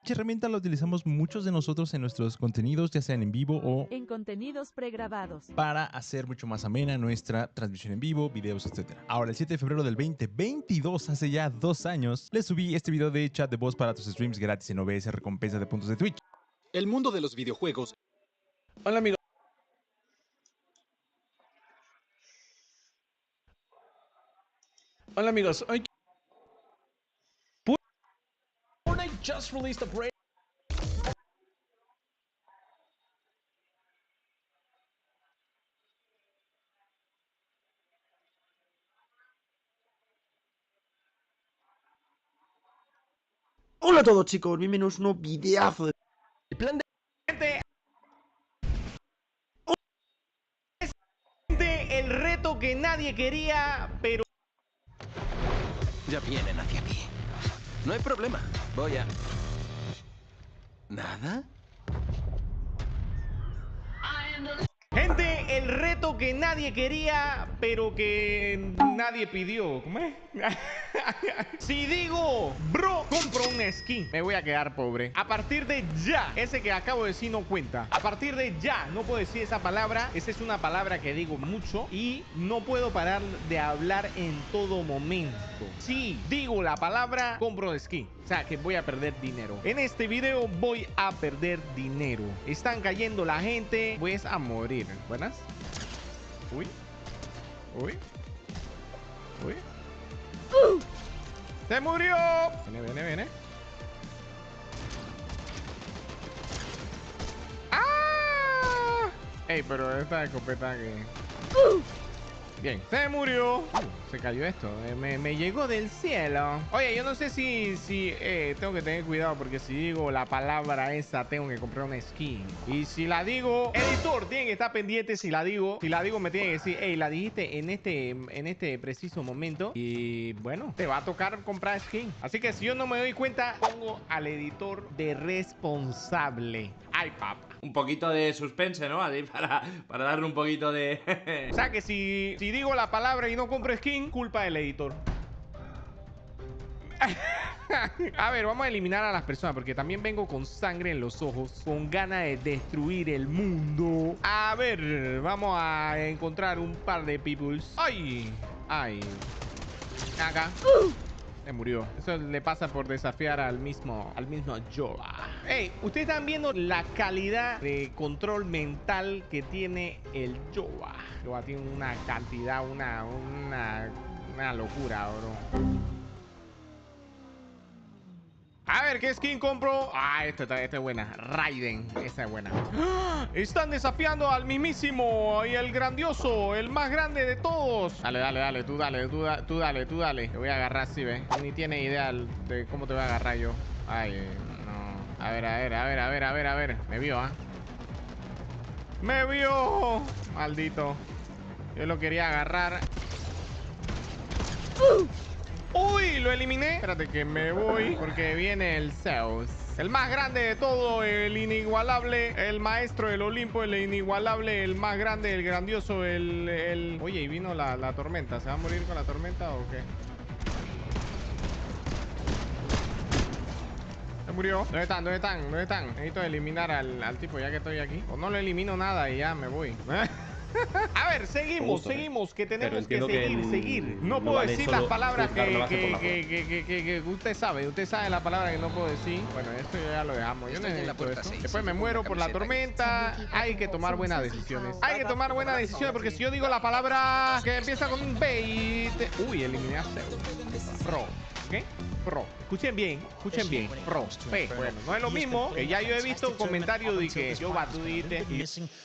Esta herramienta la utilizamos muchos de nosotros en nuestros contenidos, ya sean en vivo o en contenidos pregrabados, para hacer mucho más amena nuestra transmisión en vivo, videos, etc. Ahora, el 7 de febrero del 2022, hace ya 2 años, les subí este video de chat de voz para tus streams gratis en OBS, recompensa de puntos de Twitch. El mundo de los videojuegos. Hola amigos. Hola amigos, hoy Fortnite just released a break. Hola a todos chicos, bienvenidos a un nuevo videazo de... El plan de gente, el reto que nadie quería, pero Ya vienen hacia aquí. No hay problema. Voy a... ¿Nada? gente, el reto que nadie quería, pero que nadie pidió. ¿Cómo es? Si digo, bro, compro una skin, me voy a quedar pobre. A partir de ya, ese que acabo de decir no cuenta. A partir de ya, no puedo decir esa palabra. Esa es una palabra que digo mucho y no puedo parar de hablar en todo momento. Si digo la palabra, compro skin. O sea, que voy a perder dinero. En este video voy a perder dinero. Están cayendo la gente. Voy a morir. ¿Buenas? Uy. Uy. Uy. ¡Se murió! Viene. ¡Ah! Ey, pero esta escopeta que... Bien, se murió. Se cayó esto. Me llegó del cielo. Oye, yo no sé si tengo que tener cuidado, porque si digo la palabra esa, tengo que comprar una skin. Y si la digo, editor, tiene que estar pendiente. Si la digo me tiene que decir, hey, la dijiste en este preciso momento. Y bueno, te va a tocar comprar skin. Así que si yo no me doy cuenta, pongo al editor de responsable. Ay, papá. Un poquito de suspense, ¿no? Así para darle un poquito de... O sea que si digo la palabra y no compro skin, culpa del editor. A ver, vamos a eliminar a las personas, porque también vengo con sangre en los ojos, con ganas de destruir el mundo. A ver, vamos a encontrar un par de peoples. ¡Ay! Acá. Se murió. Eso le pasa por desafiar al mismo Yola. Hey, ustedes están viendo la calidad de control mental que tiene el Yola. Yola tiene una cantidad, una locura, bro. A ver, ¿qué skin compro? Ah, esta es buena. Raiden, esta es buena. ¡Ah! Están desafiando al mismísimo y el grandioso, el más grande de todos. Dale, tú dale. Te voy a agarrar así, ¿ves? Ni tiene idea de cómo te voy a agarrar yo. Ay, no. A ver. Me vio, ¿ah? ¡Me vio! Maldito. Yo lo quería agarrar. ¡Uy! Lo eliminé. Espérate que me voy, porque viene el Zeus. El más grande de todo, el inigualable, el maestro del Olimpo, el inigualable, el más grande, el grandioso, Oye, y vino la tormenta. ¿Se va a morir con la tormenta o qué? Se murió. ¿Dónde están? Necesito eliminar al tipo ya que estoy aquí. O no lo elimino nada y ya me voy. A ver, seguimos, que tenemos que seguir. No puedo decir las palabras que usted sabe la palabra que no puedo decir. Bueno, esto ya lo dejamos. Yo no necesito eso. Después me muero por la tormenta. Hay que tomar buenas decisiones. Porque si yo digo la palabra que empieza con un B. Uy, eliminé a Zeus. Pro. ¿Qué? Pro. Escuchen bien. Pro. P. Bueno, no es lo mismo, que ya yo he visto comentarios de que yo batudite.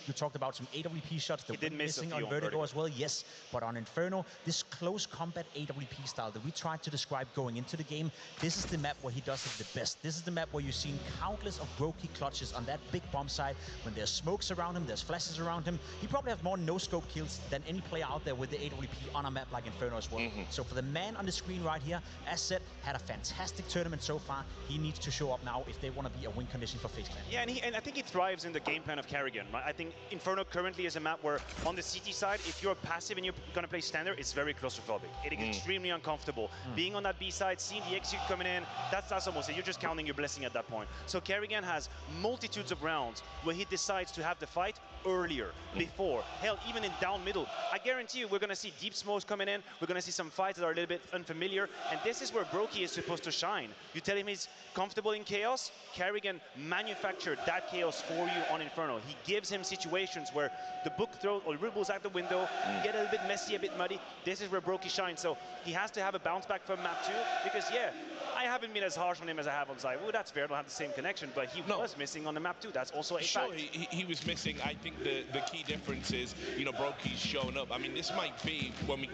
You talked about some AWP shots that were missing on Vertigo as well, yes. But on Inferno, this close combat AWP style that we tried to describe going into the game, this is the map where he does it the best. This is the map where you've seen countless of Roki clutches on that big bomb site. When there's smokes around him, there's flashes around him. He probably has more no-scope kills than any player out there with the AWP on a map like Inferno as well. So for the man on the screen right here, as said, had a fantastic tournament so far. He needs to show up now if they want to be a win condition for FaZe Clan. Yeah, and I think he thrives in the game plan of Carrigan. Right? I think Inferno currently is a map where on the CT side, if you're passive and you're going to play standard, it's very claustrophobic. It is extremely uncomfortable. Being on that B side, seeing the execute coming in, that's almost it. You're just counting your blessing at that point. So Kerrigan has multitudes of rounds where he decides to have the fight earlier, before, hell, even in down middle. I guarantee you we're going to see deep smokes coming in. We're going to see some fights that are a little bit unfamiliar. And this is where Brokey is supposed to shine. You tell him he's comfortable in chaos, Kerrigan manufactured that chaos for you on Inferno. He gives him situations where the book throws or ripples out the window, get a little bit messy, a bit muddy. This is where Brokey shines. So he has to have a bounce back from map 2 because, yeah, I haven't been as harsh on him as I have on Zai. Well, that's fair. I don't have the same connection, but he was missing on the map 2. That's also a fact. He was missing. I think the key difference is, you know, Brokey's showing up. I mean, this might be,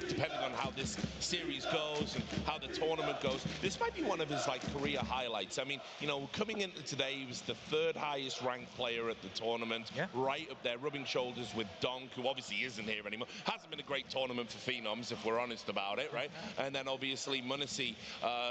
depending on how this series goes and how the tournament goes, this might be one of his, like, career highlights. I mean, you know, coming into today, he was the 3rd highest ranked player at the tournament, right up there, rubbing shoulders with Donk, who obviously isn't here anymore. Hasn't been a great tournament for Phenoms, if we're honest about it, right? And then obviously Munisi,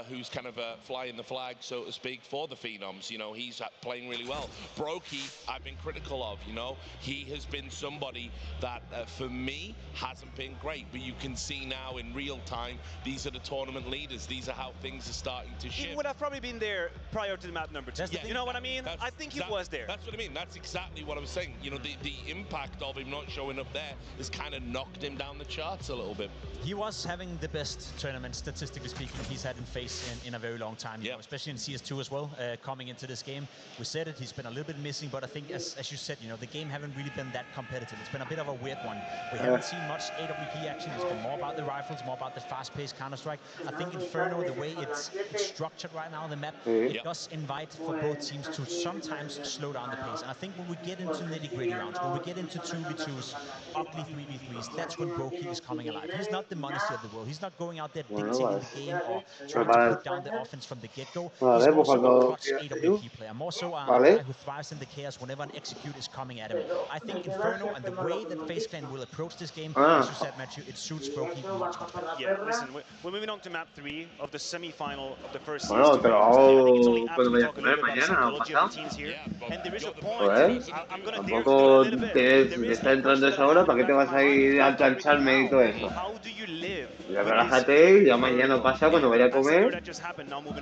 who's kind of flying the flag, so to speak, for the Phenoms. You know, he's playing really well. Brokey, I've been critical of, you know. He has been somebody that, for me, hasn't been great. But you can see now in real time, these are the tournament leaders. These are how things are starting to shift. He would have probably been there prior to the map number 2. You know what I mean? I think he was there. That's what I mean. That's exactly what I was saying. You know, the impact of him not showing up there has kind of knocked him down the charts a little bit. He was having the best tournament, statistically speaking, he's had in FaZe in a very long time, you know, especially in CS2 as well, coming into this game. We said it, he's been a little bit missing, but I think, as you said, you know, the game haven't really been that competitive. It's been a bit of a weird one. We haven't seen much AWP action. It's been more about the rifles, more about the fast-paced Counter-Strike. I think Inferno, the way it's structured right now, the map does invite for both teams to sometimes slow down the pace. And I think when we get into nitty-gritty rounds, when we get into 2v2s, ugly 3v3s, that's when Brokey is coming alive. He's not the Munisi of the world. He's not going out there dictating the game or trying to put down the offense from the get-go. He's more so a clutch AWP player, more so a guy who thrives in the chaos whenever an execute is coming at him. I think Inferno and the way that FaZe Clan will approach this game, as you said, Matthew, it suits Brokey much better. Yeah, listen, we're moving on to map 3 of the semi-final of the first series. Bueno, pero cuando vaya a comer mañana, pasado. And there is a point. I'm going to tampoco te está entrando esa hora, ¿para qué te vas a ir a plancharme y todo eso? How do you live? Ya relájate y ya mañana pasa cuando vaya a comer,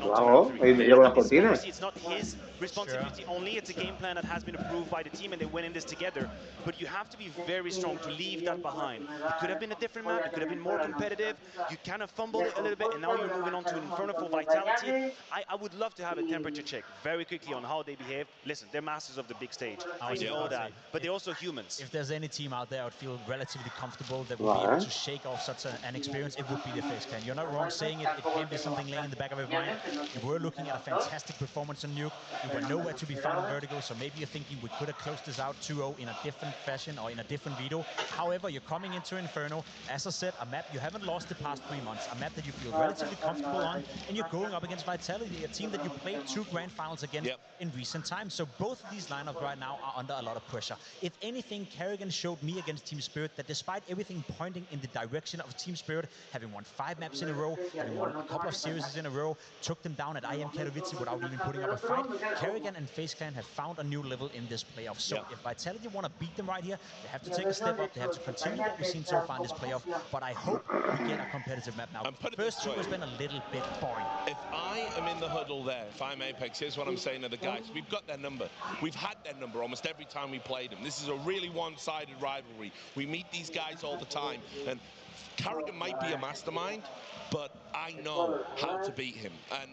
lo hago y me llevo las cortinas. It's not his responsibility only, it's a game plan that has been approved by the team and they went in this together. But you have to be very strong to leave that behind. It could have been a different map, it could have been more competitive. You kind of fumbled it a little bit and now you're moving on to an Inferno for Vitality. I would love to have a temperature check very quickly on how they behave. Listen, they're masters of the big stage. I know that, but they're also humans. If there's any team out there I would feel relatively comfortable that would be able to shake off such an experience, it would be the FaZe Clan. You're not wrong saying it. It can be something laying in the back of your mind. You were looking at a fantastic performance on Nuke. You were nowhere to be found in Vertigo, so maybe you're thinking we could have closed this out 2-0 in a different fashion or in a different veto. However, you're coming into Inferno, as I said, a map you haven't lost the past 3 months, a map that you feel relatively comfortable on, and you're going up against Vitality, a team that you played 2 grand finals against in recent times. So both of these lineups right now are under a lot of pressure. If anything, Kerrigan showed me against Team Spirit that despite everything pointing in the direction of Team Spirit, having won 5 maps in a row, having won a couple of series in a row, took them down at IM Katowice without even putting up a fight, Kerrigan and FaZe Clan have found a new level in this playoff. So if Vitality want to beat them right here, they have to take a step up, they have to continue what we've seen so far in this playoff, but I hope we get a competitive map now. First 2 has been a little bit boring. If I am in the huddle there, if I'm Apex, here's what I'm saying to the guys. We've got their number. We've had their number almost every time we played them. This is a really one-sided rivalry. We meet these guys all the time. And Kerrigan might be a mastermind, but I know how to beat him. And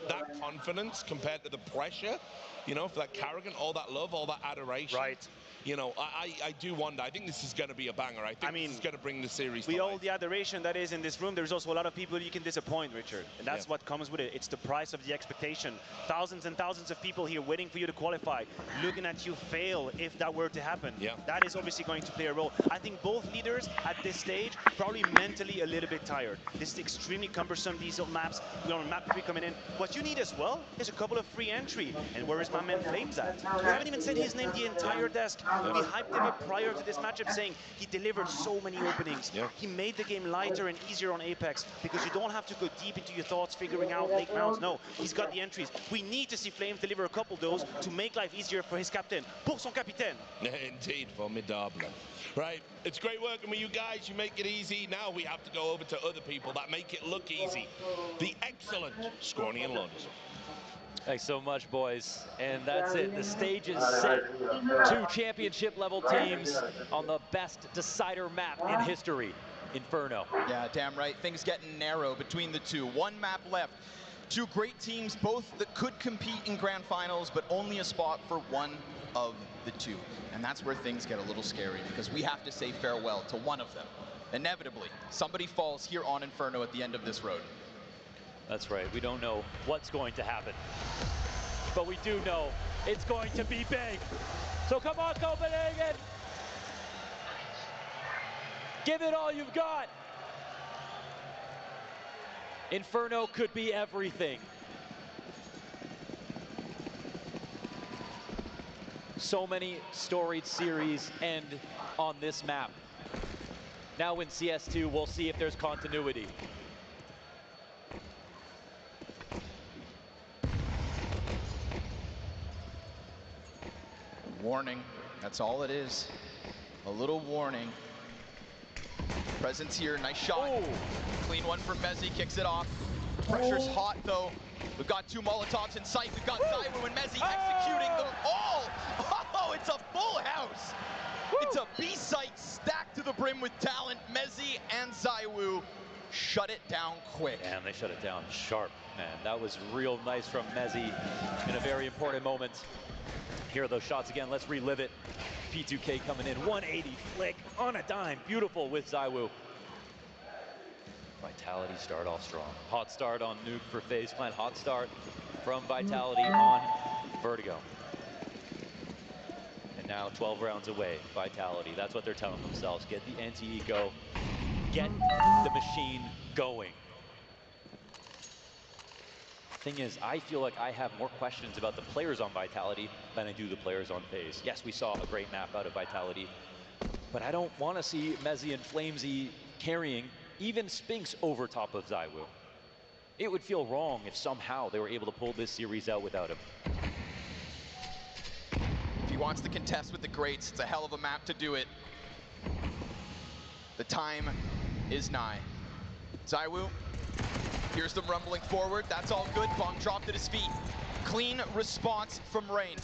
that confidence compared to the pressure, you know, for that Kerrigan, all that love, all that adoration. Right. You know, I do wonder. I think this is going to be a banger. I think this is going to bring the series to all the adoration that is in this room. There's also a lot of people you can disappoint, Richard. And that's what comes with it. It's the price of the expectation. Thousands and thousands of people here waiting for you to qualify, looking at you fail if that were to happen. That is obviously going to play a role. I think both leaders at this stage probably mentally a little bit tired. This is extremely cumbersome, these maps. We're on map 3 coming in. What you need as well is a couple of free entry. And where is my man Flames at? We haven't even said his name the entire desk. We hyped him up prior to this matchup saying he delivered so many openings. He made the game lighter and easier on Apex because you don't have to go deep into your thoughts figuring out late rounds. No, he's got the entries. We need to see Flames deliver a couple of those to make life easier for his captain. Pour son capitaine. Indeed, formidable. Right, it's great working with you guys. You make it easy. Now we have to go over to other people that make it look easy. The excellent Scrawny and Lotus. Thanks so much, boys. And that's it. The stage is set. 2 championship level teams on the best decider map in history, Inferno. Yeah, damn right. Things getting narrow between the two. 1 map left. 2 great teams, both that could compete in grand finals, but only a spot for one of the 2. And that's where things get a little scary because we have to say farewell to one of them. Inevitably, somebody falls here on Inferno at the end of this road. That's right. We don't know what's going to happen, but we do know it's going to be big. So come on, Copenhagen. Give it all you've got. Inferno could be everything. So many storied series end on this map. Now in CS2, we'll see if there's continuity. Warning, that's all it is. A little warning. Presence here, nice shot. Oh. Clean one from Mezzi, kicks it off. Pressure's hot though. We've got 2 Molotovs in sight. We've got ZywOo and Mezzi executing them all. Oh, it's a full house. It's a B site stacked to the brim with talent. Mezzi and ZywOo shut it down quick. And they shut it down sharp, man. That was real nice from Mezzi in a very important moment. Here are those shots again. Let's relive it. P2K coming in. 180 flick on a dime. Beautiful with ZywOo. Vitality start off strong. Hot start on Nuke for FaZe Clan. Hot start from Vitality on Vertigo. And now 12 rounds away. Vitality. That's what they're telling themselves. Get the anti-ego. Get the machine going. Thing is, I feel like I have more questions about the players on Vitality than I do the players on FaZe. Yes, we saw a great map out of Vitality, but I don't want to see Mezzi and Flamesy carrying even Spinks over top of ZywOo. It would feel wrong if somehow they were able to pull this series out without him. If he wants to contest with the greats, it's a hell of a map to do it. The time is nigh. ZywOo. Here's them rumbling forward. That's all good. Bomb dropped at his feet. Clean response from Rain.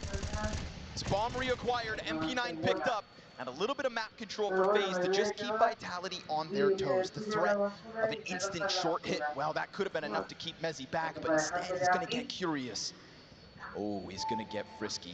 It's bomb reacquired, MP9 picked up, and a little bit of map control for FaZe to just keep Vitality on their toes. The threat of an instant short hit, well, that could have been enough to keep Mezzi back, but instead he's going to get curious. Oh, he's going to get frisky.